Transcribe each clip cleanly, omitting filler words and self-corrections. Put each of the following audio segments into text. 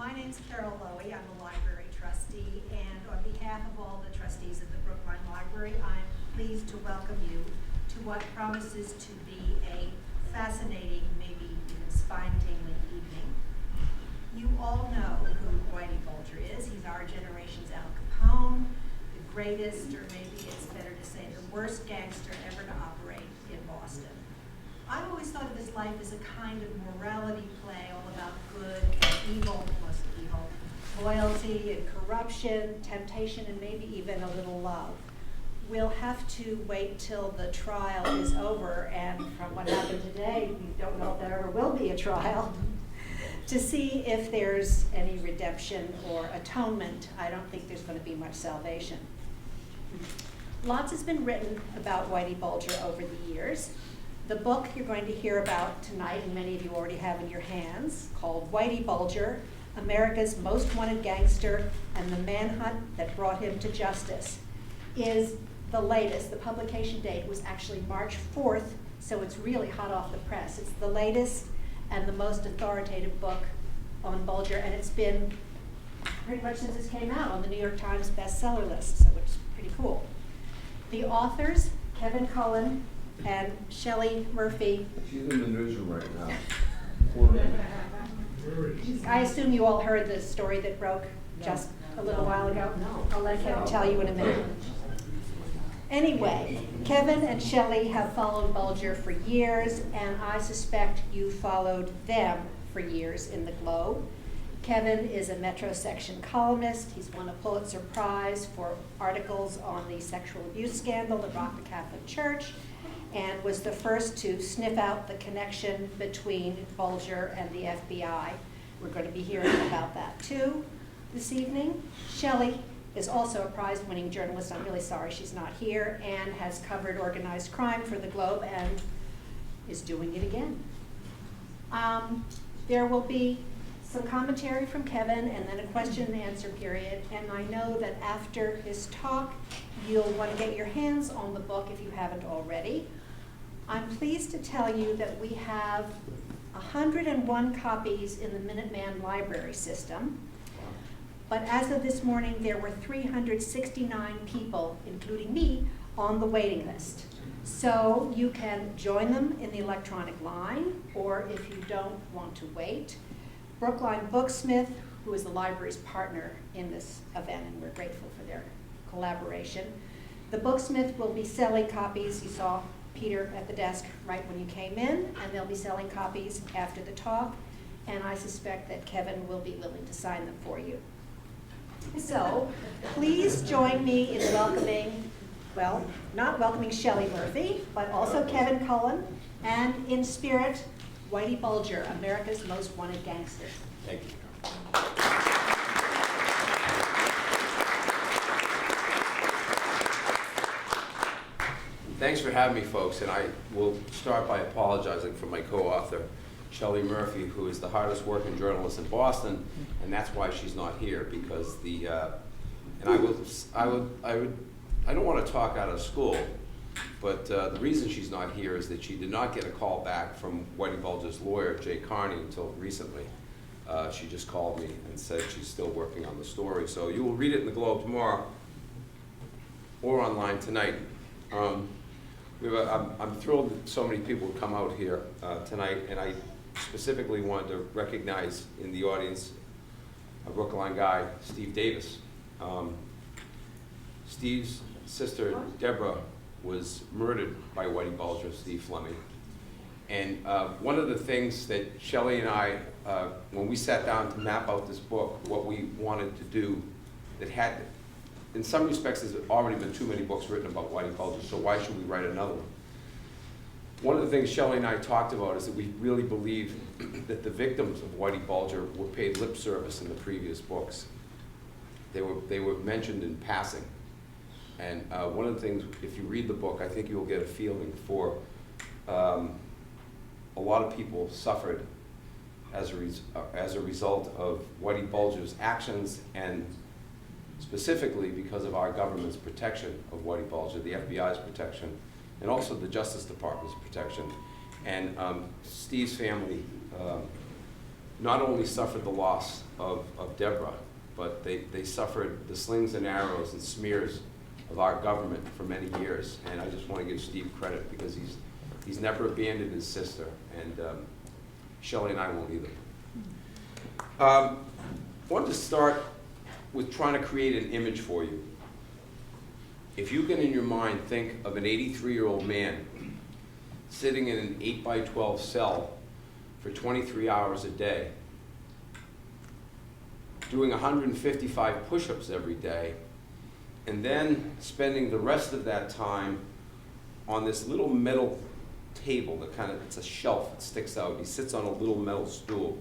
My name's Carol Lowy. I'm a library trustee, and on behalf of all the trustees of the Brookline Library, I'm pleased to welcome you to what promises to be a fascinating, maybe even spine-tingling evening. You all know who Whitey Bulger is. He's our generation's Al Capone, the greatest, or maybe it's better to say the worst gangster ever to operate in Boston. I've always thought of his life as a kind of morality play, all about good and evil, mostly evil, loyalty and corruption, temptation, and maybe even a little love. We'll have to wait till the trial is over, and from what happened today, we don't know if there ever will be a trial, to see if there's any redemption or atonement. I don't think there's going to be much salvation. Lots has been written about Whitey Bulger over the years. The book you're going to hear about tonight, and many of you already have in your hands, called Whitey Bulger, America's Most Wanted Gangster and the Manhunt That Brought Him to Justice, is the latest. The publication date was actually March 4th, so it's really hot off the press. It's the latest and the most authoritative book on Bulger, and it's been pretty much since it came out on the New York Times bestseller list, so it's pretty cool. The authors, Kevin Cullen and Shelley Murphy. She's in the newsroom right now. I assume you all heard the story that broke just a little while ago? No. I'll let Kevin tell you in a minute. Anyway, Kevin and Shelley have followed Bulger for years, and I suspect you followed them for years in the Globe. Kevin is a Metro section columnist. He's won a Pulitzer Prize for articles on the sexual abuse scandal that rocked the Catholic Church, and was the first to sniff out the connection between Bulger and the FBI. We're going to be hearing about that too this evening. Shelley is also a prize-winning journalist. I'm really sorry she's not here, and has covered organized crime for the Globe and is doing it again. There will be some commentary from Kevin and then a question and answer period, and I know that after his talk you'll want to get your hands on the book if you haven't already. I'm pleased to tell you that we have 101 copies in the Minuteman library system, but as of this morning there were 369 people, including me, on the waiting list. So you can join them in the electronic line, or if you don't want to wait, Brookline Booksmith, who is the library's partner in this event, and we're grateful for their collaboration. The Booksmith will be selling copies. You saw Peter at the desk right when you came in, and they'll be selling copies after the talk, and I suspect that Kevin will be willing to sign them for you. So please join me in welcoming, well, not welcoming Shelley Murphy, but also Kevin Cullen, and in spirit, Whitey Bulger, America's Most Wanted Gangster. Thank you. Thanks for having me, folks, and I will start by apologizing for my co-author, Shelley Murphy, who is the hardest working journalist in Boston, and that's why she's not here, because the, and I don't want to talk out of school, but the reason she's not here is that she did not get a call back from Whitey Bulger's lawyer, Jay Carney, until recently. She just called me and said she's still working on the story. So you will read it in the Globe tomorrow or online tonight. I'm thrilled that so many people have come out here tonight, and I specifically wanted to recognize in the audience a Brookline guy, Steve Davis. Steve's sister, Deborah, was murdered by Whitey Bulger, Steve Fleming. And one of the things that Shelley and I, when we sat down to map out this book, what we wanted to do that had, in some respects, there's already been too many books written about Whitey Bulger, so why should we write another one? One of the things Shelley and I talked about is that we really believe that the victims of Whitey Bulger were paid lip service in the previous books. They were mentioned in passing. And one of the things, if you read the book, I think you'll get a feeling for a lot of people suffered as a result of Whitey Bulger's actions, and specifically because of our government's protection of Whitey Bulger, the FBI's protection, and also the Justice Department's protection. And Steve's family not only suffered the loss of Deborah, but they suffered the slings and arrows and smears of our government for many years. And I just want to give Steve credit because he's never abandoned his sister, and Shelley and I won't either. I wanted to start with trying to create an image for you. If you can, in your mind, think of an 83-year-old man sitting in an 8x12 cell for 23 hours a day, doing 155 push-ups every day, and then spending the rest of that time on this little metal table that it's a shelf that sticks out. He sits on a little metal stool,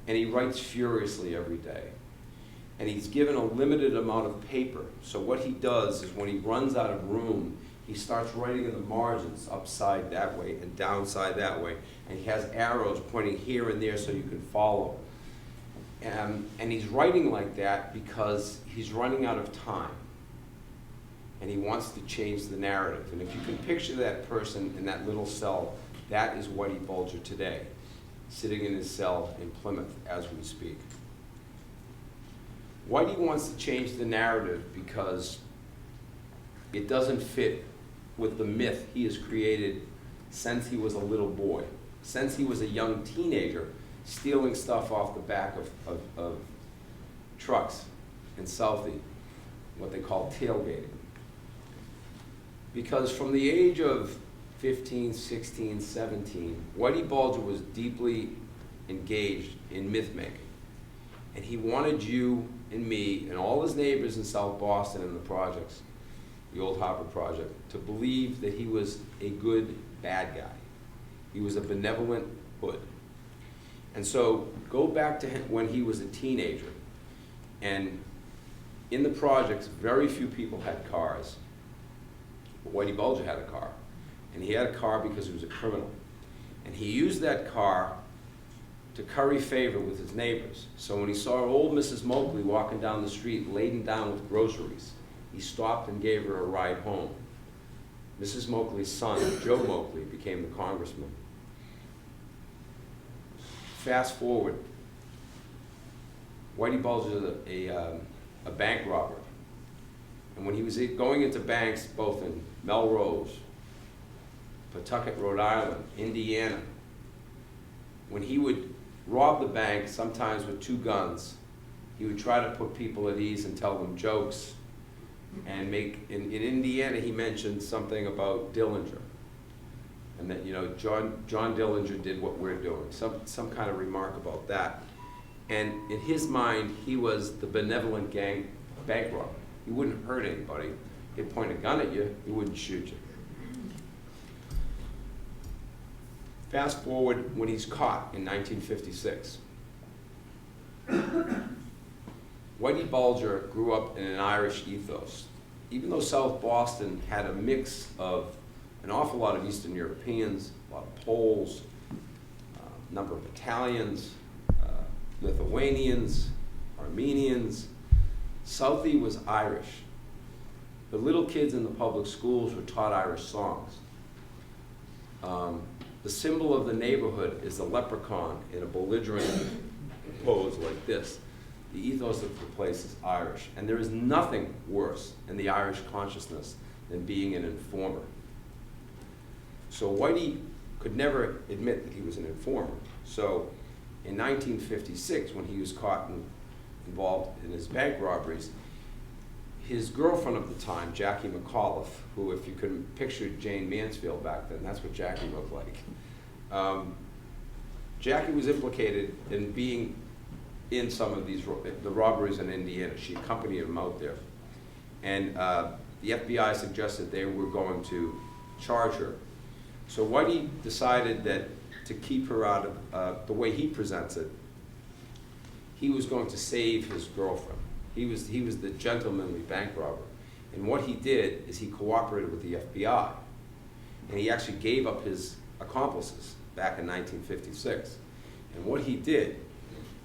and he writes furiously every day. And he's given a limited amount of paper. So what he does is when he runs out of room, he starts writing in the margins, upside that way and downside that way. And he has arrows pointing here and there so you can follow. And he's writing like that because he's running out of time. And he wants to change the narrative. And if you can picture that person in that little cell, that is Whitey Bulger today, sitting in his cell in Plymouth as we speak. Whitey wants to change the narrative because it doesn't fit with the myth he has created since he was a little boy, since he was a young teenager, stealing stuff off the back of trucks in Southie, what they call tailgating. Because from the age of 15, 16, 17, Whitey Bulger was deeply engaged in myth making. And he wanted you and me and all his neighbors in South Boston and the projects, the Old Harbor Project, to believe that he was a good bad guy. He was a benevolent hood. And so go back to him when he was a teenager. And in the projects, very few people had cars. But Whitey Bulger had a car. And he had a car because he was a criminal. And he used that car to curry favor with his neighbors. So when he saw old Mrs. Moakley walking down the street laden down with groceries, he stopped and gave her a ride home. Mrs. Moakley's son, Joe Moakley, became the congressman. Fast forward, Whitey Bulger is a bank robber. And when he was going into banks, both in Melrose, Pawtucket, Rhode Island, Indiana, when he would rob the bank, sometimes with 2 guns, he would try to put people at ease and tell them jokes. And in Indiana, he mentioned something about Dillinger. And that, John Dillinger did what we're doing. Some kind of remark about that. And in his mind, he was the benevolent bank robber. He wouldn't hurt anybody. He'd point a gun at you, he wouldn't shoot you. Fast forward when he's caught in 1956. Whitey Bulger grew up in an Irish ethos. Even though South Boston had a mix of an awful lot of Eastern Europeans, a lot of Poles, a number of Italians, Lithuanians, Armenians, Southie was Irish. The little kids in the public schools were taught Irish songs. The symbol of the neighborhood is the leprechaun in a belligerent pose like this. The ethos of the place is Irish. And there is nothing worse in the Irish consciousness than being an informer. So Whitey could never admit that he was an informer. So in 1956, when he was caught and involved in his bank robberies, his girlfriend of the time, Jackie McAuliffe, who, if you could picture Jane Mansfield back then, that's what Jackie looked like. Jackie was implicated in being in some of the robberies in Indiana. She accompanied him out there. And the FBI suggested they were going to charge her. So Whitey decided that to keep her out of the way he presents it, he was going to save his girlfriend. He was the gentlemanly bank robber. And what he did is he cooperated with the FBI. And he actually gave up his accomplices back in 1956. And what he did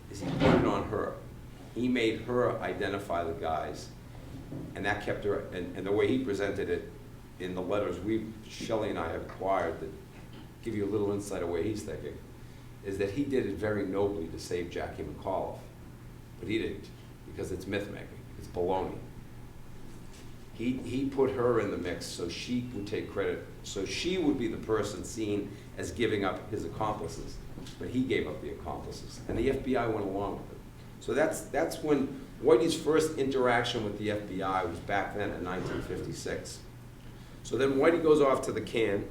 is he put it on her. He made her identify the guys, and that kept her, and the way he presented it in the letters Shelley and I have acquired that give you a little insight of where he's thinking, is that he did it very nobly to save Jackie McAuliffe, but he didn't, because it's myth-making, it's baloney. He put her in the mix so she would take credit, so she would be the person seen as giving up his accomplices, but he gave up the accomplices, and the FBI went along with it. So that's when Whitey's first interaction with the FBI was back then in 1956. So then Whitey goes off to the can,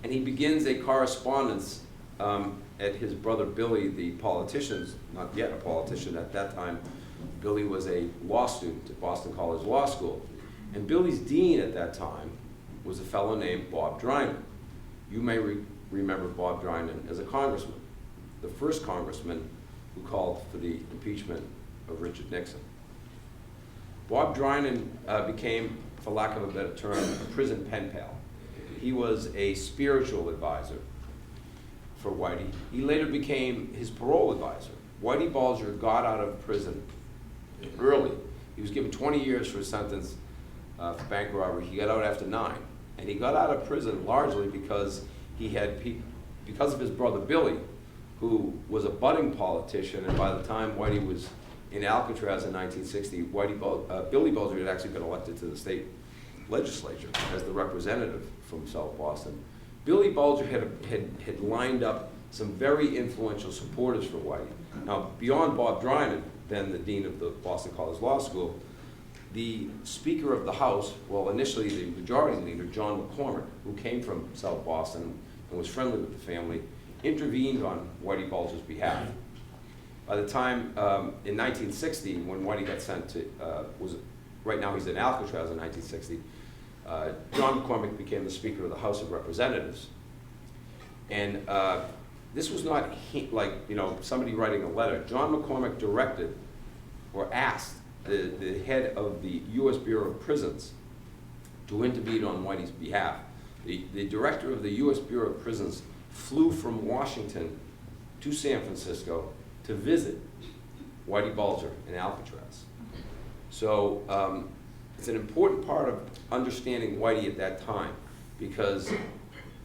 and he begins a correspondence at his brother Billy, the politician's, not yet a politician at that time. Billy was a law student at Boston College Law School. And Billy's dean at that time was a fellow named Bob Drinan. You may remember Bob Drinan as a congressman, the first congressman who called for the impeachment of Richard Nixon. Bob Drinan became, for lack of a better term, a prison pen pal. He was a spiritual advisor for Whitey. He later became his parole advisor. Whitey Bulger got out of prison early. He was given 20 years for a sentence for bank robbery. He got out after 9. And he got out of prison largely because he had because of his brother Billy, who was a budding politician, and by the time Whitey was in Alcatraz in 1960, Billy Bulger had actually been elected to the state legislature as the representative from South Boston. Billy Bulger had lined up some very influential supporters for Whitey. Now, beyond Bob Drinan, then the dean of the Boston College Law School, the Speaker of the House, well, initially the majority leader, John McCormick, who came from South Boston and was friendly with the family, intervened on Whitey Bulger's behalf. By the time, in 1960, when Whitey got sent to, right now he's in Alcatraz in 1960, John McCormick became the Speaker of the House of Representatives. And this was not like, somebody writing a letter. John McCormick directed or asked the head of the U.S. Bureau of Prisons to intervene on Whitey's behalf. The director of the U.S. Bureau of Prisons flew from Washington to San Francisco to visit Whitey Bulger in Alcatraz. So it's an important part of understanding Whitey at that time, because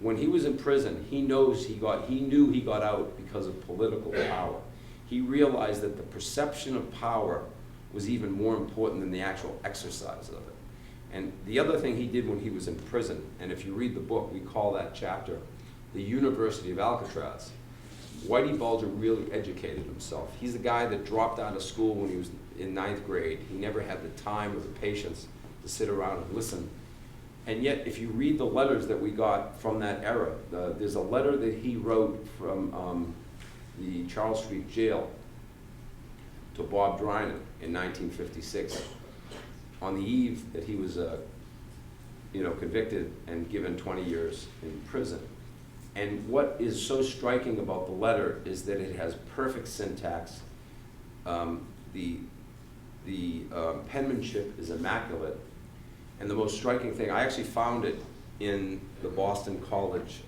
when he was in prison, he knew he got out because of political power. He realized that the perception of power was even more important than the actual exercise of it. And the other thing he did when he was in prison, and if you read the book, we call that chapter The University of Alcatraz. Whitey Bulger really educated himself. He's the guy that dropped out of school when he was in 9th grade. He never had the time or the patience to sit around and listen. And yet, if you read the letters that we got from that era, there's a letter that he wrote from the Charles Street Jail to Bob Drinan in 1956, on the eve that he was convicted and given 20 years in prison. And what is so striking about the letter is that it has perfect syntax. The penmanship is immaculate. And the most striking thing, I actually found it in the Boston College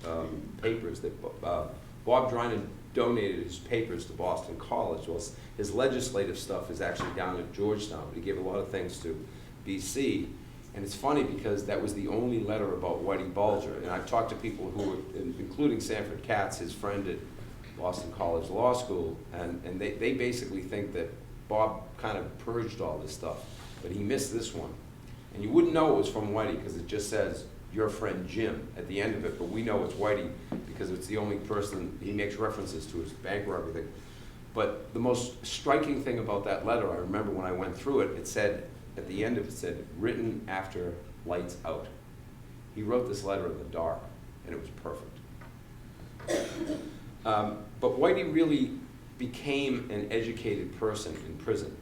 papers, that Bob Drinan donated his papers to Boston College. Well, his legislative stuff is actually down at Georgetown, but he gave a lot of things to BC. And it's funny because that was the only letter about Whitey Bulger. And I've talked to people who were, including Sanford Katz, his friend at Boston College Law School, and they basically think that Bob kind of purged all this stuff, but he missed this one. And you wouldn't know it was from Whitey because it just says, your friend Jim at the end of it, but we know it's Whitey because it's the only person, he makes references to his bank robbery thing. But the most striking thing about that letter, I remember when I went through it, it said, at the end of it said, written after lights out. He wrote this letter in the dark, and it was perfect. But Whitey really became an educated person in prison.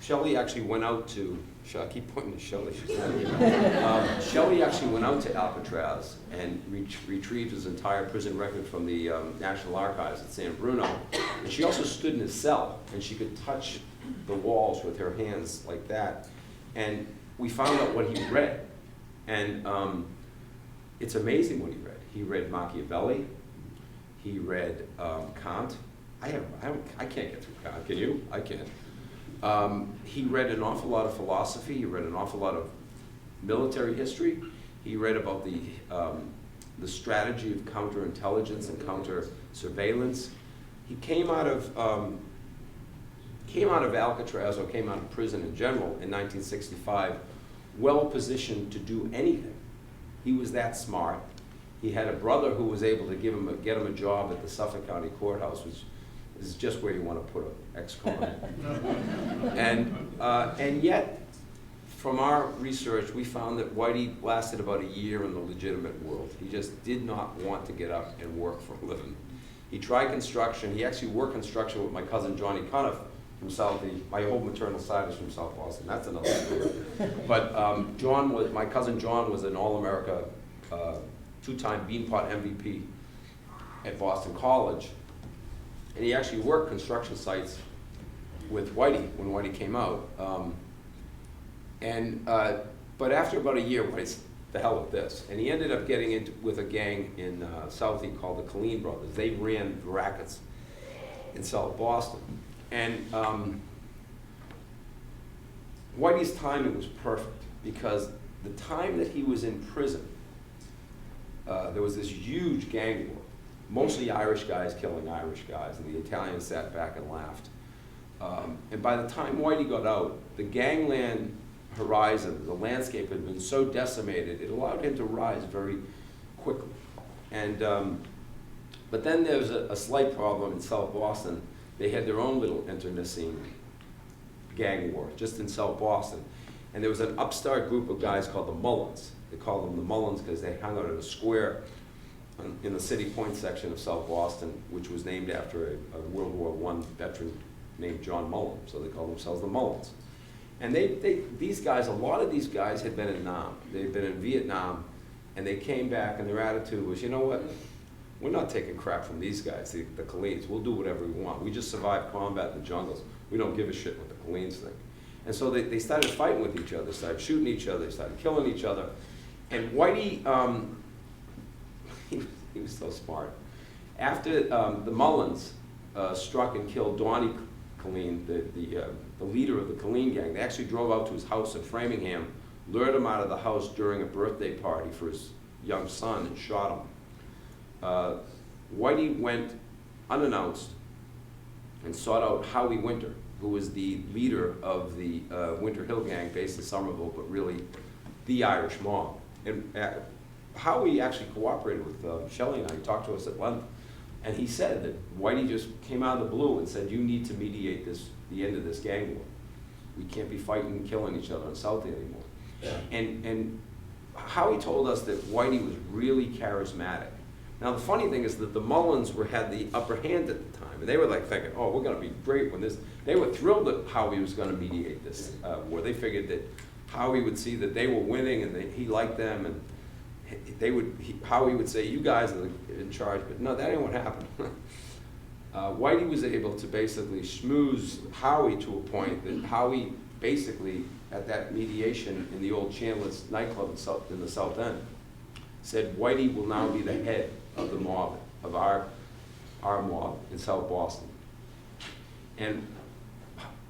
Shelley actually went out to, I keep pointing to Shelley, she's not here. Shelley actually went out to Alcatraz and retrieved his entire prison record from the National Archives at San Bruno. And she also stood in his cell, and she could touch the walls with her hands like that. And we found out what he read. And it's amazing what he read. He read Machiavelli. He read Kant. I can't get through Kant. Can you? I can't. He read an awful lot of philosophy. He read an awful lot of military history. He read about the strategy of counterintelligence and counter-surveillance. He came out of Alcatraz, or came out of prison in general, in 1965, well positioned to do anything. He was that smart. He had a brother who was able to get him a job at the Suffolk County Courthouse, which is just where you want to put an ex-con. And yet, from our research, we found that Whitey lasted about a year in the legitimate world. He just did not want to get up and work for a living. He tried construction. He actually worked construction with my cousin Johnny Cuniff from my whole maternal side is from South Boston. That's another story. But my cousin John was an All-America, two-time Beanpot MVP at Boston College. And he actually worked construction sites with Whitey when Whitey came out. But after about a year, Whitey's the hell with this. And he ended up getting into with a gang in Southie called the Cullen brothers. They ran the rackets in South Boston. And Whitey's timing was perfect, because the time that he was in prison, there was this huge gang war, mostly Irish guys killing Irish guys, and the Italians sat back and laughed. And by the time Whitey got out, the gangland horizon, the landscape had been so decimated, it allowed him to rise very quickly. And but then there was a slight problem in South Boston. They had their own little internecine gang war just in South Boston. And there was an upstart group of guys called the Mullins. They called them the Mullins because they hung out at a square in the City Point section of South Boston, which was named after a World War I veteran named John Mullen. So they called themselves the Mullins. And these guys, a lot of these guys had been in Nam. They'd been in Vietnam, and they came back, and their attitude was, you know what? We're not taking crap from these guys, the Cullens. We'll do whatever we want. We just survived combat in the jungles. We don't give a shit what the Cullens think. And so they started fighting with each other, started shooting each other, started killing each other. And Whitey, he was so smart. After the Mullins struck and killed Donnie Cullen, the leader of the Cullen gang, they actually drove out to his house in Framingham, lured him out of the house during a birthday party for his young son, and shot him. Whitey went unannounced and sought out Howie Winter, who was the leader of the Winter Hill gang based in Somerville, but really the Irish mob. And Howie actually cooperated with Shelley and I. He talked to us at length. And he said that Whitey just came out of the blue and said, you need to mediate the end of this gang war. We can't be fighting and killing each other in Southie anymore. Yeah. And Howie told us that Whitey was really charismatic. Now the funny thing is that the Mullins had the upper hand at the time, and they were like thinking, oh, we're gonna be great when this, they were thrilled that Howie was gonna mediate this war. They figured that Howie would see that they were winning and he liked them, and Howie would say, you guys are in charge, but no, that ain't what happened. Whitey was able to basically schmooze Howie to a point that Howie basically, at that mediation in the old Chandler's nightclub in the South End, said Whitey will now be the head of the mob, of our mob in South Boston. And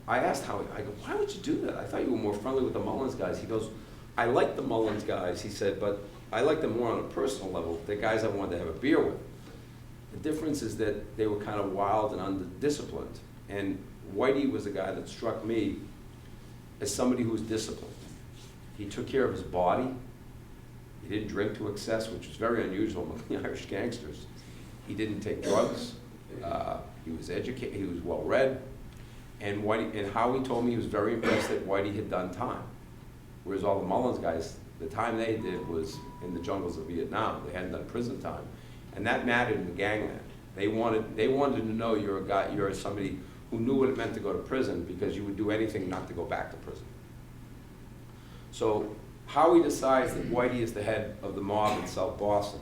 I asked Howie, I go, why would you do that? I thought you were more friendly with the Mullins guys. He goes, I like the Mullins guys, he said, but I like them more on a personal level. They're guys I wanted to have a beer with. The difference is that they were kind of wild and undisciplined. And Whitey was a guy that struck me as somebody who was disciplined. He took care of his body. He didn't drink to excess, which was very unusual among the Irish gangsters. He didn't take drugs. He was educated. He was well-read. And Howie told me he was very impressed that Whitey had done time. Whereas all the Mullins guys, the time they did was in the jungles of Vietnam. They hadn't done prison time. And that mattered in the gangland. They wanted to know you're somebody who knew what it meant to go to prison, because you would do anything not to go back to prison. So Howie decides that Whitey is the head of the mob in South Boston.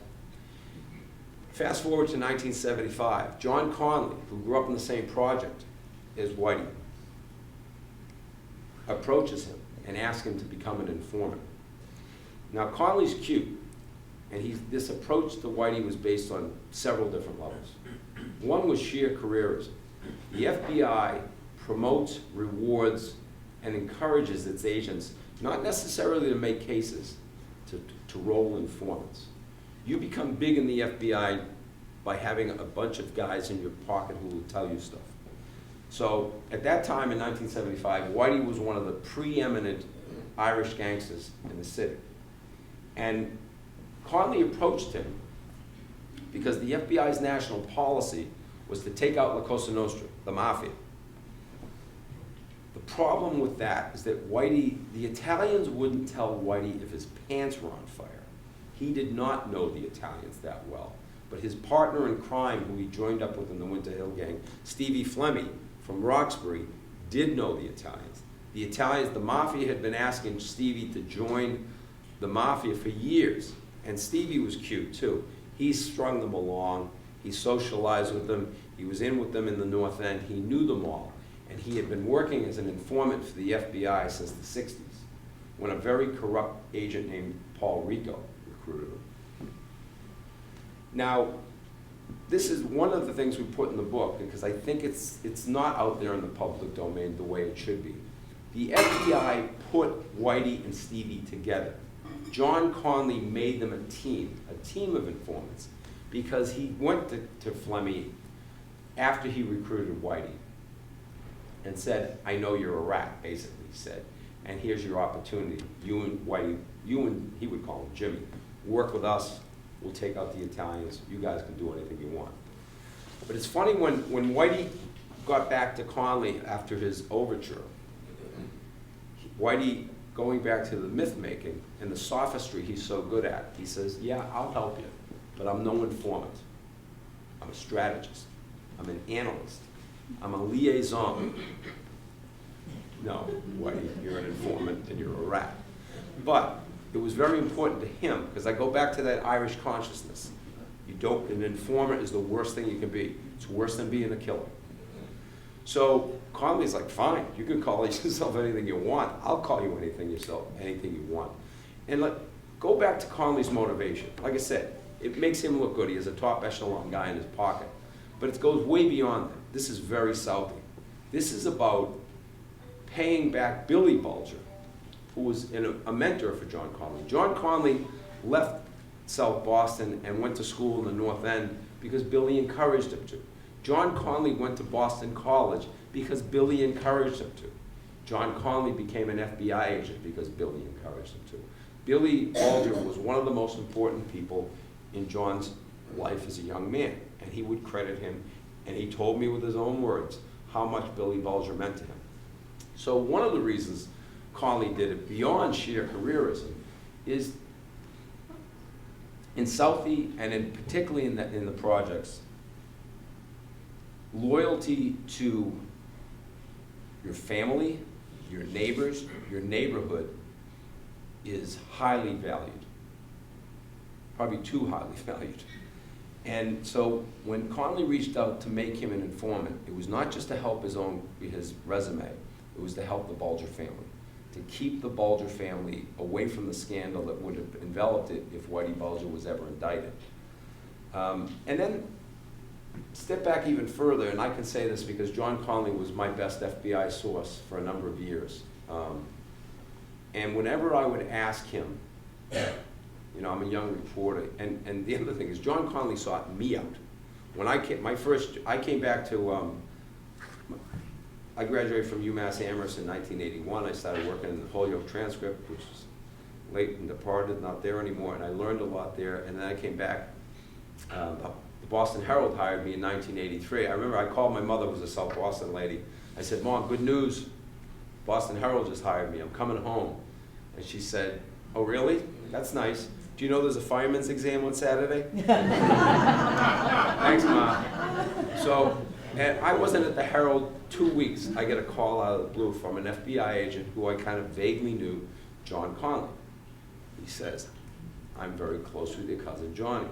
Fast forward to 1975. John Conley, who grew up in the same project as Whitey, approaches him and asks him to become an informant. Now Conley's cute, and this approach to Whitey was based on several different levels. One was sheer careerism. The FBI promotes, rewards, and encourages its agents not necessarily to make cases, to roll informants. You become big in the FBI by having a bunch of guys in your pocket who will tell you stuff. So at that time in 1975, Whitey was one of the preeminent Irish gangsters in the city. And Conley approached him because the FBI's national policy was to take out La Cosa Nostra, the mafia. The problem with that is that Whitey, the Italians wouldn't tell Whitey if his pants were on fire. He did not know the Italians that well. But his partner in crime, who he joined up with in the Winter Hill Gang, Stevie Fleming from Roxbury, did know the Italians. The Italians, the mafia had been asking Stevie to join the mafia for years. And Stevie was cute too. He strung them along, he socialized with them, he was in with them in the North End, he knew them all. And he had been working as an informant for the FBI since the 60s, when a very corrupt agent named Paul Rico recruited him. Now, this is one of the things we put in the book, because I think it's not out there in the public domain the way it should be. The FBI put Whitey and Stevie together. John Conley made them a team of informants, because he went to Fleming after he recruited Whitey and said, I know you're a rat, basically said, and here's your opportunity. You and Whitey, you and, he would call him Jimmy, work with us, we'll take out the Italians, you guys can do anything you want. But it's funny, when Whitey got back to Conley after his overture, Whitey, going back to the myth making and the sophistry he's so good at, he says, yeah, I'll help you, but I'm no informant. I'm a strategist. I'm an analyst. I'm a liaison. No, Whitey, you're an informant and you're a rat. But it was very important to him, because I go back to that Irish consciousness. An informant is the worst thing you can be. It's worse than being a killer. So Conley's like, fine, you can call yourself anything you want. I'll call you anything you want. And go back to Conley's motivation. Like I said, it makes him look good. He has a top echelon guy in his pocket. But it goes way beyond that. This is very Southie. This is about paying back Billy Bulger, who was a mentor for John Conley. John Conley left South Boston and went to school in the North End because Billy encouraged him to. John Conley went to Boston College because Billy encouraged him to. John Conley became an FBI agent because Billy encouraged him to. Billy Bulger was one of the most important people in John's life as a young man, and he would credit him, and he told me with his own words how much Billy Bulger meant to him. So one of the reasons Conley did it beyond sheer careerism is in Southie, and particularly in the projects, loyalty to your family, your neighbors, your neighborhood is highly valued, probably too highly valued. And so when Conley reached out to make him an informant, it was not just to help his resume, it was to help the Bulger family, to keep the Bulger family away from the scandal that would have enveloped it if Whitey Bulger was ever indicted. And then step back even further, and I can say this because John Conley was my best FBI source for a number of years. And whenever I would ask him, you know, I'm a young reporter, and the other thing is John Conley sought me out. When I came back to, I graduated from UMass Amherst in 1981. I started working in the Holyoke Transcript, which is late and departed, not there anymore, and I learned a lot there. And then I came back. The Boston Herald hired me in 1983. I remember I called my mother, who was a South Boston lady. I said, Mom, good news. Boston Herald just hired me. I'm coming home. And she said, oh, really? That's nice. Do you know there's a fireman's exam on Saturday? Thanks, Mom. So, and I wasn't at the Herald 2 weeks. I get a call out of the blue from an FBI agent who I kind of vaguely knew, John Conley. He says, I'm very close with your cousin Johnny.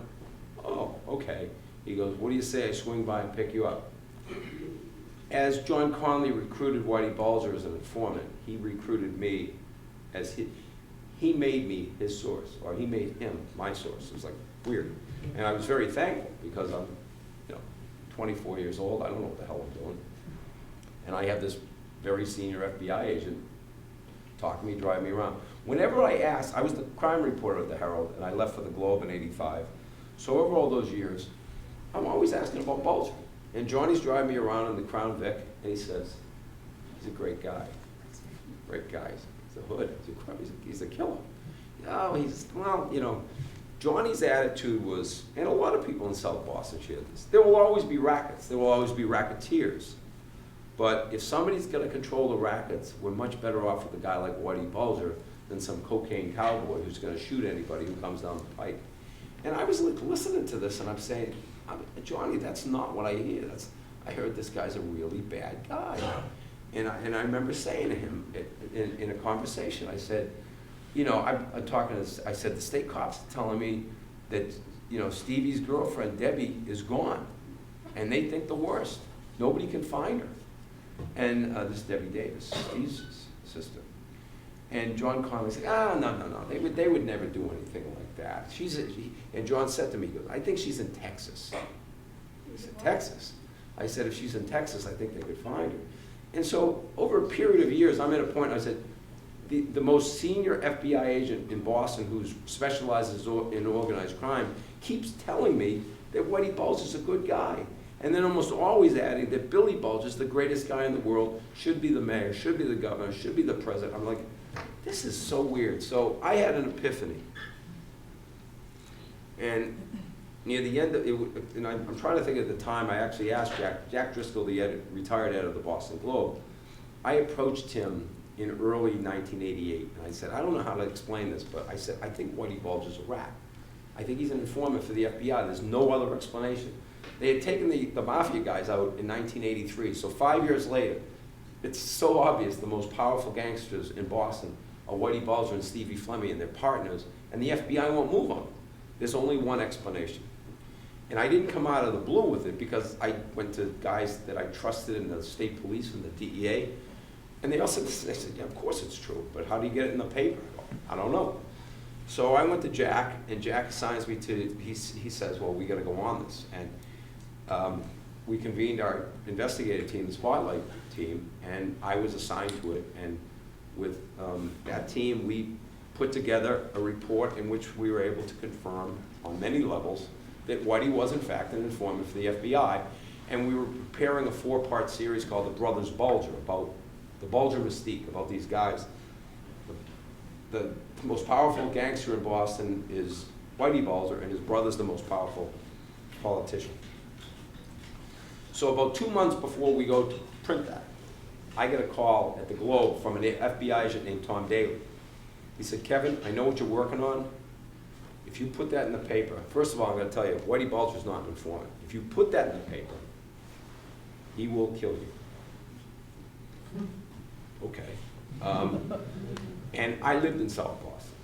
Oh, okay. He goes, what do you say I swing by and pick you up? As John Conley recruited Whitey Bulger as an informant, he recruited me as he made me his source, or he made him my source. It was like weird. And I was very thankful because I'm 24 years old. I don't know what the hell I'm doing. And I have this very senior FBI agent talk to me, drive me around. Whenever I asked, I was the crime reporter at the Herald, and I left for the Globe in '85. So over all those years, I'm always asking about Bulger. And Johnny's driving me around in the Crown Vic, and he says, he's a great guy. Great guy. He's a hood. He's a killer. Well, you know, Johnny's attitude was, and a lot of people in South Boston shared this, there will always be rackets. There will always be racketeers. But if somebody's going to control the rackets, we're much better off with a guy like Whitey Bulger than some cocaine cowboy who's going to shoot anybody who comes down the pike. And I was like listening to this, and I'm saying, Johnny, that's not what I hear. I heard this guy's a really bad guy. And I remember saying to him in a conversation, I said, you know, I said, the state cops are telling me that, you know, Stevie's girlfriend, Debbie, is gone. And they think the worst. Nobody can find her. And this is Debbie Davis, Steve's sister. And John Connolly said, no. They would never do anything like that. And John said to me, he goes, I think she's in Texas. He said, Texas? I said, if she's in Texas, I think they could find her. And so over a period of years, I'm at a point, I said, the most senior FBI agent in Boston who specializes in organized crime keeps telling me that Whitey Bulger's a good guy. And then almost always adding that Billy Bulger's the greatest guy in the world, should be the mayor, should be the governor, should be the president. I'm like, this is so weird. So I had an epiphany. And near the end of it, and I'm trying to think at the time, I actually asked Jack Driscoll, the retired editor of the Boston Globe. I approached him in early 1988, and I said, I don't know how to explain this, but I said, I think Whitey Bulger's a rat. I think he's an informant for the FBI. There's no other explanation. They had taken the mafia guys out in 1983, so 5 years later, it's so obvious the most powerful gangsters in Boston are Whitey Bulger and Stevie Fleming and their partners, and the FBI won't move on them. There's only one explanation. And I didn't come out of the blue with it because I went to guys that I trusted in the state police and the DEA, and they all said, yeah, of course it's true, but how do you get it in the paper? I don't know. So I went to Jack, and Jack assigns me to, he says, well, we gotta go on this. And we convened our investigative team, the Spotlight team, and I was assigned to it. And with that team, we put together a report in which we were able to confirm on many levels that Whitey was in fact an informant for the FBI. And we were preparing a 4-part series called The Brothers Bulger, about the Bulger mystique, about these guys. The most powerful gangster in Boston is Whitey Bulger, and his brother's the most powerful politician. So about 2 months before we go to print that, I get a call at the Globe from an FBI agent named Tom Daly. He said, Kevin, I know what you're working on. If you put that in the paper, first of all, I'm going to tell you, Whitey Bulger's not an informant. If you put that in the paper, he will kill you. Okay. And I lived in South Boston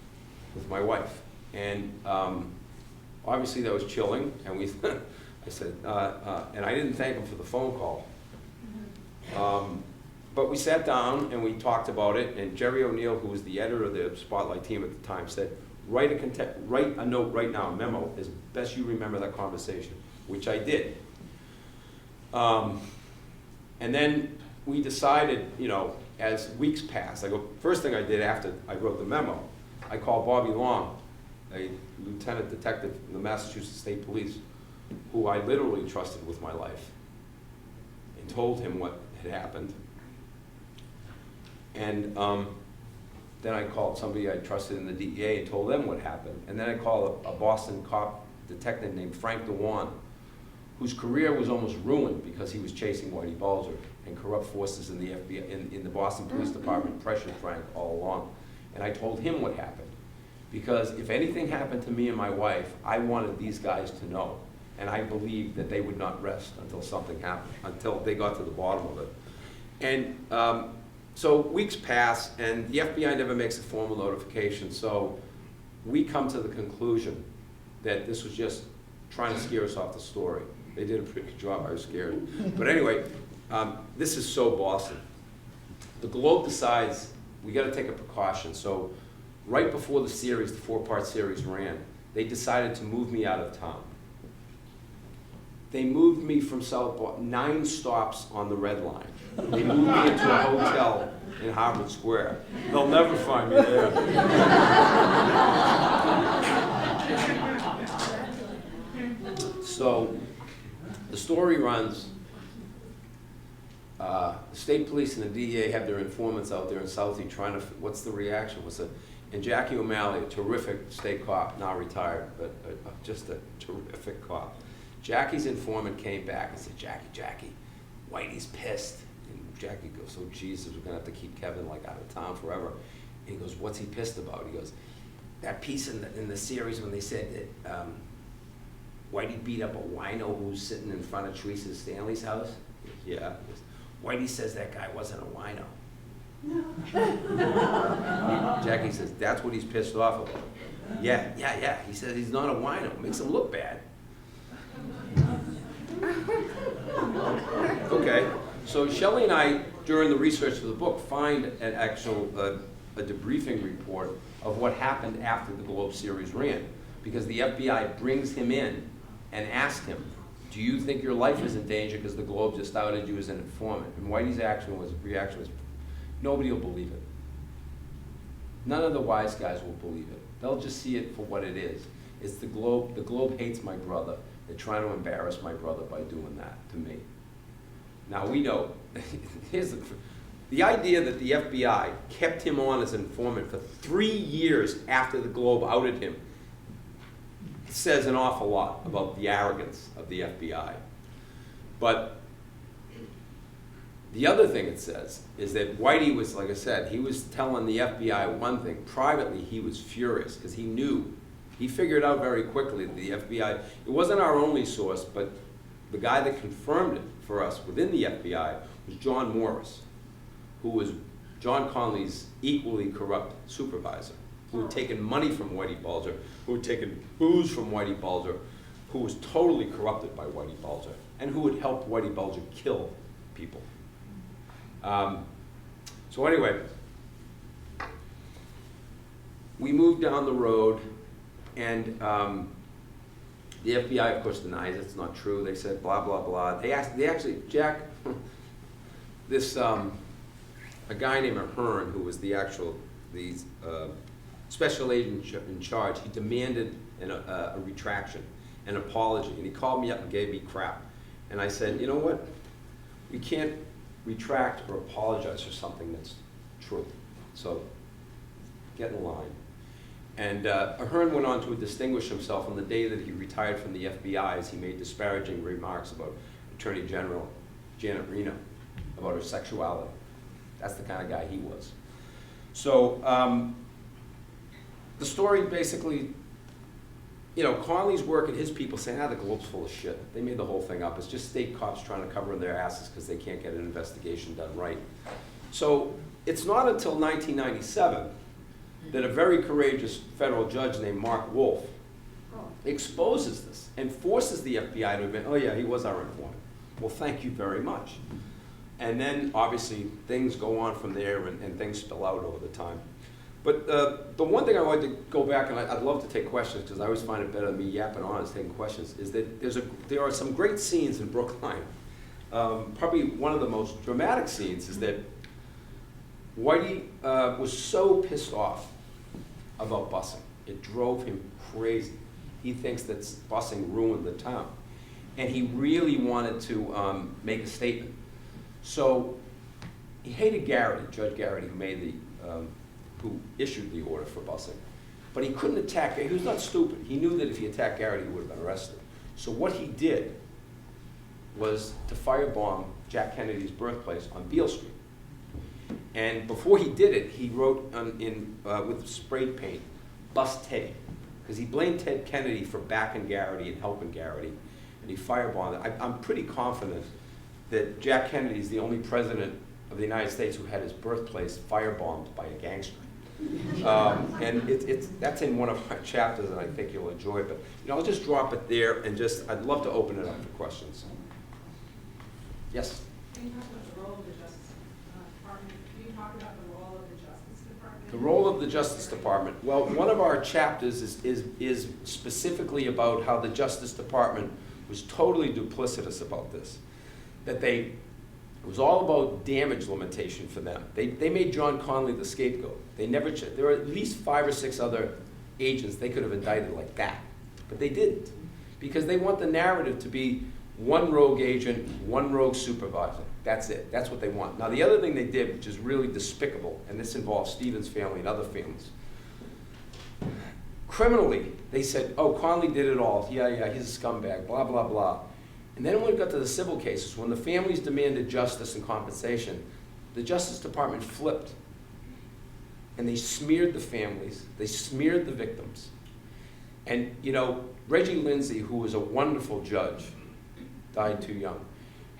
with my wife. And obviously that was chilling. And I said, and I didn't thank him for the phone call. But we sat down and we talked about it. And Jerry O'Neill, who was the editor of the Spotlight team at the time, said, write a note right now, a memo, as best you remember that conversation, which I did. And then we decided, you know, as weeks passed, first thing I did after I wrote the memo, I called Bobby Long, a lieutenant detective in the Massachusetts State Police, who I literally trusted with my life, and told him what had happened. And then I called somebody I trusted in the DEA and told them what happened. And then I called a Boston cop detective named Frank DeWan, whose career was almost ruined because he was chasing Whitey Bulger, and corrupt forces in the FBI, in the Boston Police Department pressured Frank all along. And I told him what happened. Because if anything happened to me and my wife, I wanted these guys to know. And I believed that they would not rest until something happened, until they got to the bottom of it. And so weeks pass, and the FBI never makes a formal notification. So we come to the conclusion that this was just trying to scare us off the story. They did a pretty good job, I was scared. But anyway, this is so Boston. The Globe decides we got to take a precaution. So right before the series, the 4-part series ran, they decided to move me out of town. They moved me from South Boston, 9 stops on the Red Line. They moved me into a hotel in Harvard Square. They'll never find me there. So the story runs, the state police and the DEA have their informants out there in Southie trying to, what's the reaction? And Jackie O'Malley, a terrific state cop, now retired, but just a terrific cop. Jackie's informant came back and said, Jackie, Whitey's pissed. And Jackie goes, oh Jesus, we're gonna have to keep Kevin like out of town forever. And he goes, what's he pissed about? He goes, that piece in the series when they said that Whitey beat up a wino who's sitting in front of Teresa Stanley's house? Yeah. He goes, Whitey says that guy wasn't a wino. Jackie says, that's what he's pissed off about. Yeah. He says he's not a wino. Makes him look bad. Okay, so Shelley and I, during the research for the book, find an actual a debriefing report of what happened after the Globe series ran. Because the FBI brings him in and asks him, do you think your life is in danger because the Globe just outed you as an informant? And Whitey's reaction was, nobody will believe it. None of the wise guys will believe it. They'll just see it for what it is. It's the Globe. The Globe hates my brother. They're trying to embarrass my brother by doing that to me. Now we know, here's the idea that the FBI kept him on as an informant for 3 years after the Globe outed him says an awful lot about the arrogance of the FBI. But the other thing it says is that Whitey was, like I said, he was telling the FBI one thing. Privately, he was furious because he figured out very quickly that the FBI, it wasn't our only source, but the guy that confirmed it for us within the FBI was John Morris, who was John Conley's equally corrupt supervisor, who had taken money from Whitey Bulger, who had taken booze from Whitey Bulger, who was totally corrupted by Whitey Bulger, and who had helped Whitey Bulger kill people. So anyway, we moved down the road, and the FBI, of course, denies it's not true. They said blah, blah, blah. They actually, Jack, this, a guy named Ahern, who was the special agent in charge, he demanded a retraction, an apology, and he called me up and gave me crap. And I said, you know what? You can't retract or apologize for something that's true. So get in line. And Ahern went on to distinguish himself on the day that he retired from the FBI as he made disparaging remarks about Attorney General Janet Reno, about her sexuality. That's the kind of guy he was. So the story basically, you know, Conley's work and his people saying, the Globe's full of shit. They made the whole thing up. It's just state cops trying to cover their asses because they can't get an investigation done right. So it's not until 1997 that a very courageous federal judge named Mark Wolf exposes this and forces the FBI to admit, oh yeah, he was our informant. Well, thank you very much. And then obviously things go on from there and things spill out over the time. But the one thing I wanted to go back, and I'd love to take questions because I always find it better than me yapping on as taking questions, is that there are some great scenes in Brookline. Probably one of the most dramatic scenes is that Whitey was so pissed off about busing. It drove him crazy. He thinks that busing ruined the town. And he really wanted to make a statement. So he hated Garrity, Judge Garrity, who issued the order for busing. But he couldn't attack, he was not stupid. He knew that if he attacked Garrity, he would have been arrested. So what he did was to firebomb Jack Kennedy's birthplace on Beale Street. And before he did it, he wrote with spray paint, "Bust Teddy," because he blamed Ted Kennedy for backing Garrity and helping Garrity, and he firebombed it. I'm pretty confident that Jack Kennedy is the only president of the United States who had his birthplace firebombed by a gangster. And that's in one of my chapters, and I think you'll enjoy it. But I'll just drop it there, and I'd love to open it up for questions. Yes. Can you talk about the role of the Justice Department? Can you talk about the role of the Justice Department? The role of the Justice Department. Well, one of our chapters is specifically about how the Justice Department was totally duplicitous about this. That it was all about damage limitation for them. They made John Conley the scapegoat. They never checked. There were at least 5 or 6 other agents they could have indicted like that, but they didn't, because they want the narrative to be one rogue agent, one rogue supervisor. That's it. That's what they want. Now, the other thing they did, which is really despicable, and this involves Stephen's family and other families, criminally, they said, oh, Conley did it all. Yeah, he's a scumbag, blah, blah, blah. And then when it got to the civil cases, when the families demanded justice and compensation, the Justice Department flipped. And they smeared the families, they smeared the victims. And, you know, Reggie Lindsay, who was a wonderful judge, died too young,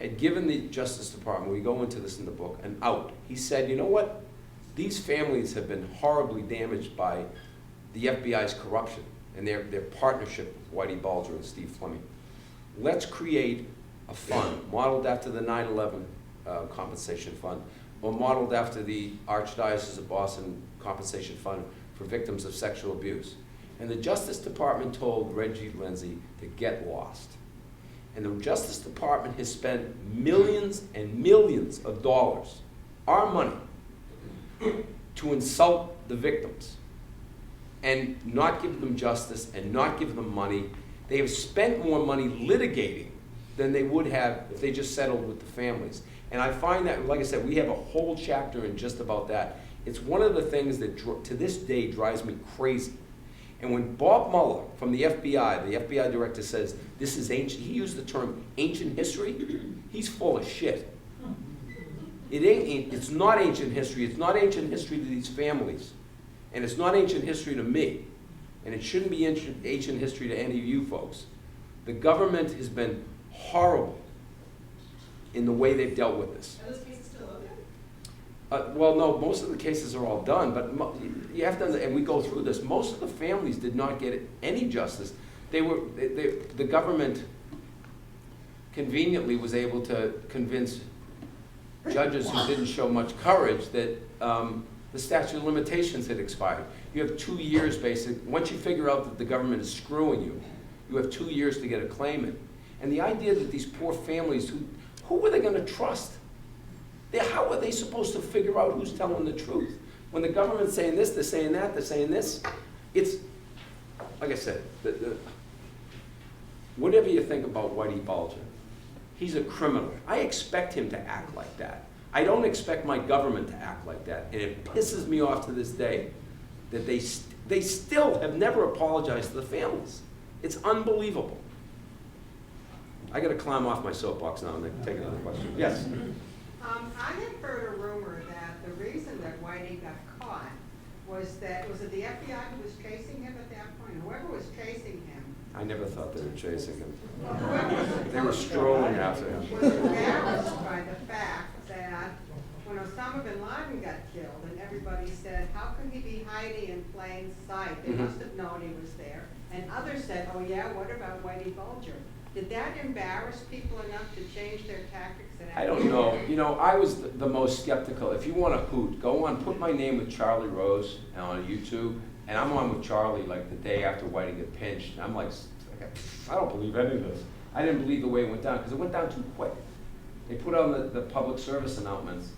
had given the Justice Department, we go into this in the book, an out. He said, you know what? These families have been horribly damaged by the FBI's corruption and their partnership with Whitey Bulger and Steve Fleming. Let's create a fund modeled after the 9/11 compensation fund, or modeled after the Archdiocese of Boston compensation fund for victims of sexual abuse. And the Justice Department told Reggie Lindsay to get lost. And the Justice Department has spent millions and millions of dollars, our money, to insult the victims and not give them justice and not give them money. They have spent more money litigating than they would have if they just settled with the families. And I find that, like I said, we have a whole chapter in just about that. It's one of the things that to this day drives me crazy. And when Bob Mueller from the FBI director, says this is ancient, he used the term ancient history, he's full of shit. It's not ancient history. It's not ancient history to these families. And it's not ancient history to me. And it shouldn't be ancient history to any of you folks. The government has been horrible in the way they've dealt with this. Are those cases still open? Well, no, most of the cases are all done, but you have to, and we go through this, most of the families did not get any justice. The government conveniently was able to convince judges who didn't show much courage that the statute of limitations had expired. You have 2 years, basically. Once you figure out that the government is screwing you, you have 2 years to get a claim in. And the idea that these poor families, who were they going to trust? How are they supposed to figure out who's telling the truth? When the government's saying this, they're saying that, they're saying this. It's, like I said, whatever you think about Whitey Bulger, he's a criminal. I expect him to act like that. I don't expect my government to act like that. And it pisses me off to this day that they still have never apologized to the families. It's unbelievable. I got to climb off my soapbox now and take another question. Yes? I had heard a rumor that the reason that Whitey got caught was it the FBI who was chasing him at that point? Whoever was chasing him. I never thought they were chasing him. Whoever They were strolling after him. was embarrassed by the fact that when Osama bin Laden got killed and everybody said, how could he be hiding in plain sight? They must have known he was there. And others said, oh yeah, what about Whitey Bulger? Did that embarrass people enough to change their tactics? And I don't know. You know, I was the most skeptical. If you want to hoot, go on, put my name with Charlie Rose on YouTube, and I'm on with Charlie like the day after Whitey got pinched. And I'm like, I don't believe any of this. I didn't believe the way it went down because it went down too quick. They put on the public service announcements,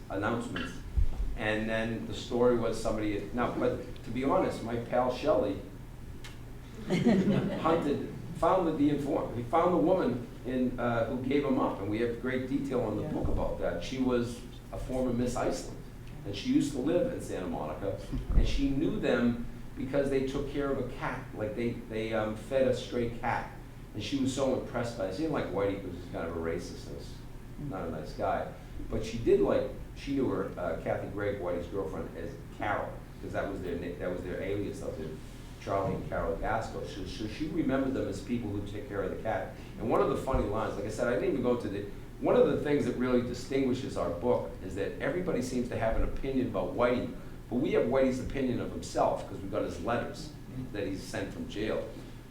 and then the story was somebody. Now, but to be honest, my pal Shelley found the informant. He found the woman who gave him up, and we have great detail in the book about that. She was a former Miss Iceland, and she used to live in Santa Monica, and she knew them because they took care of a cat, like they fed a stray cat, and she was so impressed by it. She didn't like Whitey because he's kind of a racist and not a nice guy, but she knew her, Kathy Gregg, Whitey's girlfriend, as Carol, because that was their alias of it. Charlie and Carol Gasco. So she remembered them as people who take care of the cat. And one of the funny lines, like I said, I didn't even go to one of the things that really distinguishes our book is that everybody seems to have an opinion about Whitey, but we have Whitey's opinion of himself because we got his letters that he's sent from jail.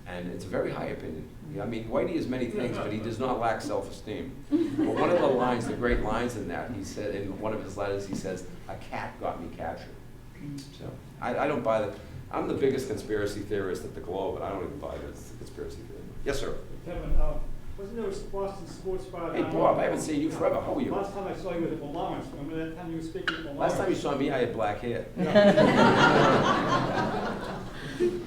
And it's a very high opinion. I mean, Whitey is many things, but he does not lack self-esteem. But one of the lines, the great lines in that, he said, in one of his letters, he says, "A cat got me captured." So I don't buy that. I'm the biggest conspiracy theorist at the Globe, and I don't even buy that it's a conspiracy theory. Yes, sir. Kevin, wasn't there a Boston sports bar? Hey, Bob, I haven't seen you forever. How are you? Last time I saw you with the Lawrence. Remember that time you were speaking at the Last time you saw me, I had black hair.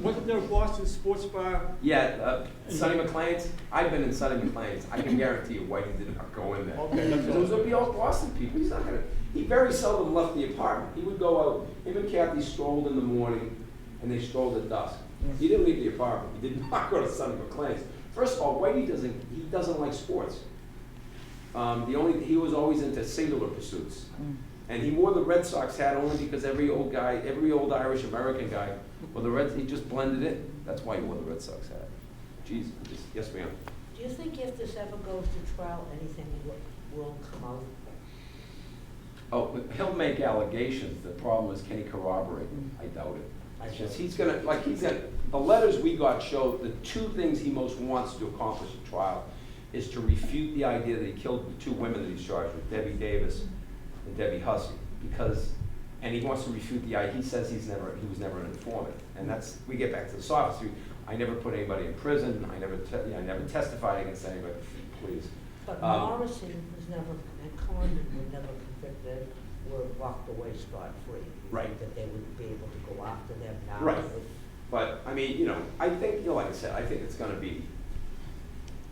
Wasn't there a Boston Sports Bar? Yeah, Sonny McLean's, I've been in Sonny McLean's, I can guarantee you Whitey did not go in there. Okay, that's Those all. would be all Boston people, he's not gonna, he very seldom left the apartment. He would go out, him and Kathy strolled in the morning, and they strolled at dusk. He didn't leave the apartment, he did not go to Sonny McLean's. First of all, Whitey doesn't like sports. He was always into singular pursuits. And he wore the Red Sox hat only because every old Irish American guy, he just blended in. That's why he wore the Red Sox hat. Jeez, yes ma'am. Do you think if this ever goes to trial, anything will come out? Oh, he'll make allegations. The problem is, can he corroborate them? I doubt it. The letters we got show the two things he most wants to accomplish at trial is to refute the idea that he killed the two women that he's charged with, Debbie Davis and Debbie Hussey, and he wants to refute the idea. He says he was never an informant, and we get back to the sophistry. I never put anybody in prison. I never testified against anybody. Please. But Morrison was never, and Condon were never convicted, were walked away scot-free. Right. You think that they would be able to go after them now? Right. But I mean, I think, like I said, I think it's going to be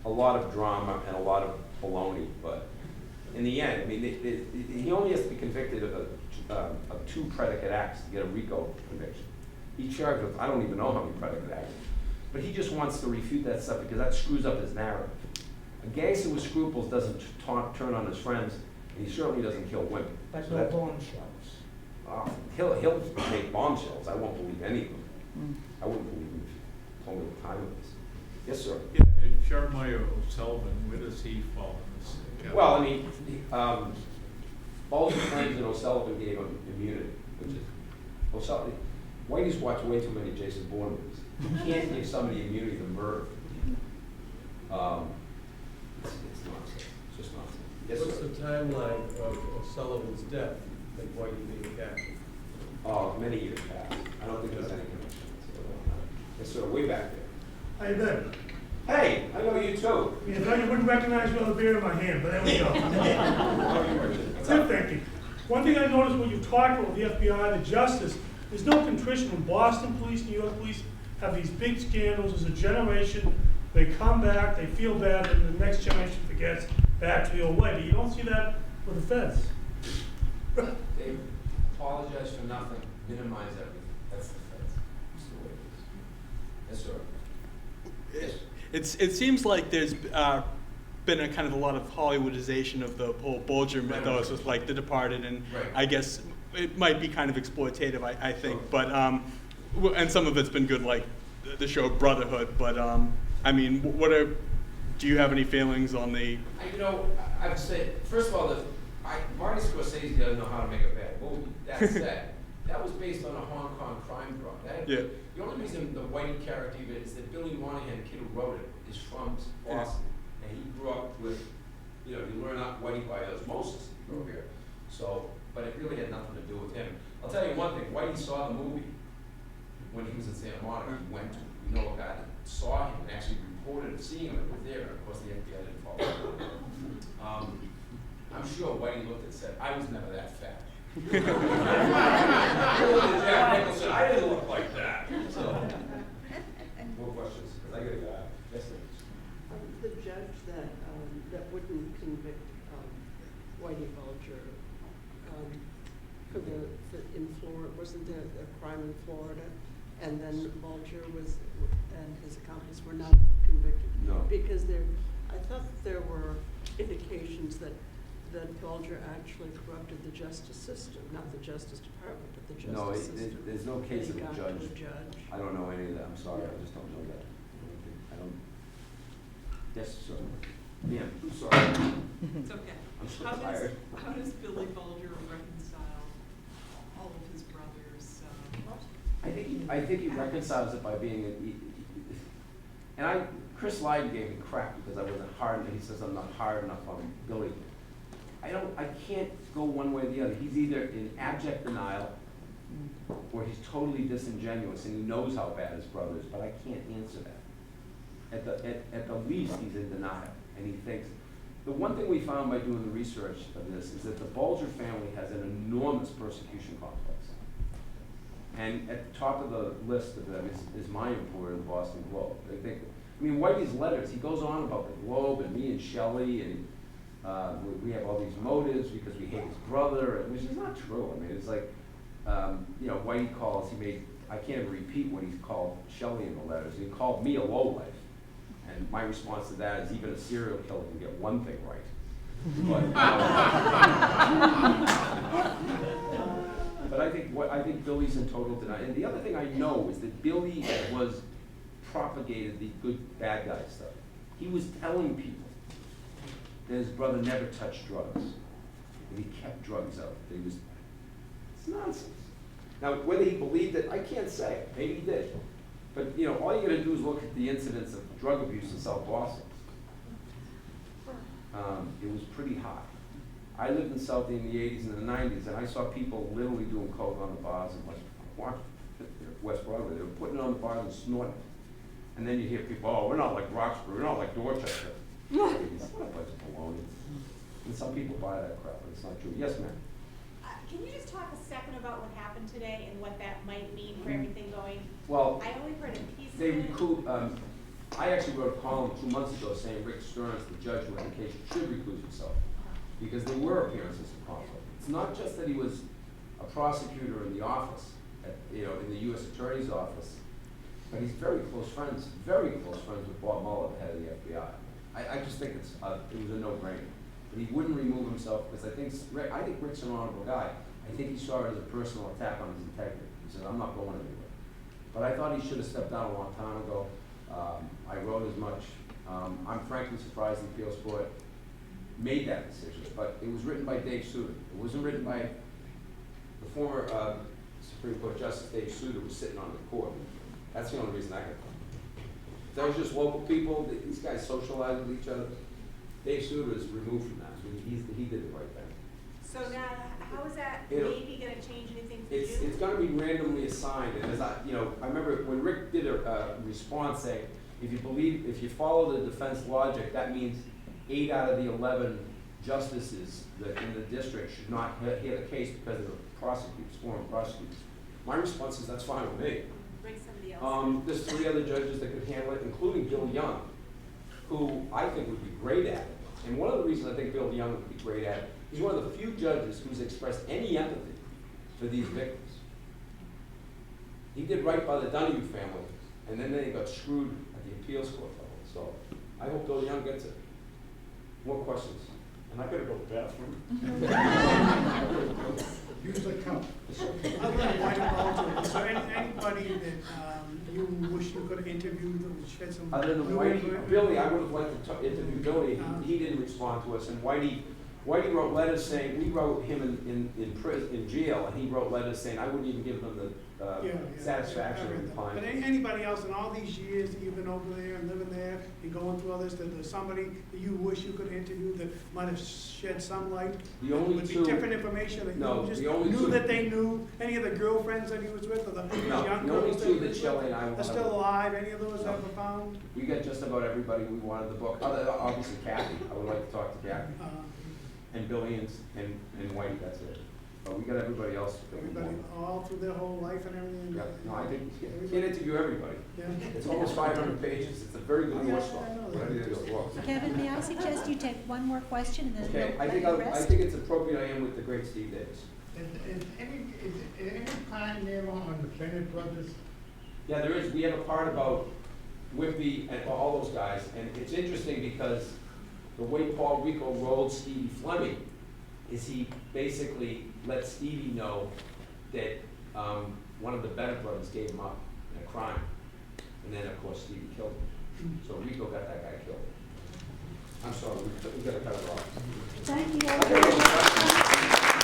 a lot of drama and a lot of baloney. But in the end, I mean, he only has to be convicted of 2 predicate acts to get a RICO conviction. He's charged with, I don't even know how many predicate acts, but he just wants to refute that stuff because that screws up his narrative. A gangster with scruples doesn't turn on his friends, and he certainly doesn't kill women. But So no that- bombshells. He'll make bombshells. I won't believe any of them. I wouldn't believe him if he told me what time it is. Yes, sir. Yeah, and Jeremiah O'Sullivan, where does he fall in this? category? Well, I mean, Bulger claims that O'Sullivan gave him immunity, which is, Whitey's watched way too many Jason Bourne movies. You can't give somebody immunity to murder. It's nonsense. It's just nonsense. Yes, What's sir. the timeline of Sullivan's death and Whitey being captured? Oh, many years past. I don't think there's any connection. Yes, sir. Way back there. How you been? Hey, I know you too. You thought you wouldn't recognize me on the beer in my hand, but there we go. How are you, Richard? What's Good up? thinking. One thing I noticed when you talked about the FBI, the justice, there's no contrition when Boston police, New York police have these big scandals. As a generation, they come back, they feel bad, and the next generation forgets back to the old way. But you don't see that with the feds. They apologize for nothing, minimize everything. That's the feds. That's the way it is. Yes, sir. Yes. It seems like there's been a kind of a lot of Hollywoodization of the whole Bulger mythos with like The Departed, and Right. I guess it might be kind of exploitative, I think, but and some of it's been good, like the show Brotherhood. But I mean, do you have any feelings on the? I would say, first of all, Marty Scorsese doesn't know how to make a bad movie. That said, that was based on a Hong Kong crime drama. Yeah. The only reason the Whitey character even is that Billy Monahan, the kid who wrote it, is from Boston. And he grew up with, you learn out Whitey by osmosis over here. So, but it really had nothing to do with him. I'll tell you one thing, Whitey saw the movie when he was in Santa Monica. He went to, we know a guy that saw him and actually reported seeing him and was there, and of course the FBI didn't follow up. I'm sure Whitey looked and said, I was never that fat. Jack Nicholson, I didn't look like that. So, more questions, because I gotta go out. Yes, sir. The judge that wouldn't convict Whitey Bulger in Florida, wasn't there a crime in Florida? And then Bulger and his accomplice were not convicted? No. Because I thought there were indications that Bulger actually corrupted the justice system, not the Justice Department, but the justice system. There's no case of He a got to judge. the judge. I don't know any of that, I'm sorry, I just don't know that. I don't. Yes, sir. Yeah, I'm sorry. It's okay. I'm so tired. How does Billy Bulger reconcile all of his brothers? I think he reconciles it by being Chris Lyden gave me crap because I wasn't hard enough. He says I'm not hard enough on Billy. I can't go one way or the other. He's either in abject denial or he's totally disingenuous and he knows how bad his brother is, but I can't answer that. At the least, he's in denial, and he thinks. The one thing we found by doing the research of this is that the Bulger family has an enormous persecution complex. And at the top of the list of them is my employer, the Boston Globe. I mean, Whitey's letters, he goes on about the Globe and me and Shelley, and we have all these motives because we hate his brother, which is not true. I mean, it's like, you know, Whitey calls, I can't even repeat what he's called Shelley in the letters. He called me a lowlife. And my response to that is even a serial killer can get one thing right. But I think Billy's in total denial. And the other thing I know is that Billy was propagated the good bad guy stuff. He was telling people that his brother never touched drugs, that he kept drugs out. It's nonsense. Now, whether he believed it, I can't say. Maybe he did. But you know, all you gotta do is look at the incidents of drug abuse in South Boston. It was pretty high. I lived in Southie in the 80s and the 90s, and I saw people literally doing coke on the bars in West Broadway. They were putting it on the bars and snorting it. And then you hear people, oh, we're not like Roxbury, we're not like Dorchester. What a bunch of baloney. And some people buy that crap, but it's not true. Yes, ma'am? Can you just talk a second about what happened today and what that might mean for everything going? Well, I only heard a piece of they it. I actually wrote a column 2 months ago saying Rick Stearns, the judge who had the case, should recuse himself. Because there were appearances of conflict. It's not just that he was a prosecutor in the office, in the U.S. Attorney's office, but he's very close friends with Bob Mueller, the head of the FBI. I just think it was a no-brainer. But he wouldn't remove himself because I think Rick's an honorable guy. I think he saw it as a personal attack on his integrity. He said, I'm not going anywhere. But I thought he should have stepped down a long time ago. I wrote as much. I'm frankly surprised the appeals court made that decision, but it was written by Dave Souter. It wasn't written by the former Supreme Court Justice Dave Souter, who was sitting on the court. That's the only reason I got it. If that was just local people, these guys socialize with each other. Dave Souter is removed from that, so he did the right thing. So now, how is that maybe going to change anything for you? It's going to be randomly assigned, and as I remember when Rick did a response saying, if you follow the defense logic, that means 8 out of the 11 justices that in the district should not hear the case because they're former prosecutors. My response is that's fine with me. Bring somebody else. There's 3 other judges that could handle it, including Bill Young, who I think would be great at it. And one of the reasons I think Bill Young would be great at it, he's one of the few judges who's expressed any empathy for these victims. He did right by the Donahue family, and then they got screwed at the appeals court level. So I hope Bill Young gets it. More questions? And I gotta go to the bathroom. Use the cup. Other than Whitey Bulger, is there anybody that you wish you could have interviewed that would shed some? Other than Whitey, Billy, I would have liked to interview Billy. He didn't respond to us, and Whitey wrote letters saying, we wrote him in prison, in jail, and he wrote letters saying, I wouldn't even give them the satisfaction of replying. But anybody else in all these years that you've been over there and living there and going through all this, that there's somebody that you wish you could interview that might have shed some light? The only would two. be different information that you just knew that they knew. Any of the girlfriends that he was with, or the young girls the only two that Shelley and I are still alive? Any of those ever found? We got just about everybody we wanted the book. Obviously Kathy. I would like to talk to Kathy. And Billy and Whitey, that's it. But we got everybody else. Everybody, all through their whole life and everything? Yeah, no, I think, you can't interview everybody. Yeah. It's almost 500 pages. It's a very good watchdog. Kevin, may I suggest you take one more question and then Okay, we'll let you I rest? think it's appropriate I am with the great Steve Davis. Is any part there on the Bennett brothers? Yeah, there is. We have a part about Whippy and all those guys, and it's interesting because the way Paul Rico rolled Stevie Fleming is he basically let Stevie know that one of the Bennett brothers gave him up in a crime. And then, of course, Stevie killed him. So Rico got that guy killed. I'm sorry, we got to cut it off. Thank you.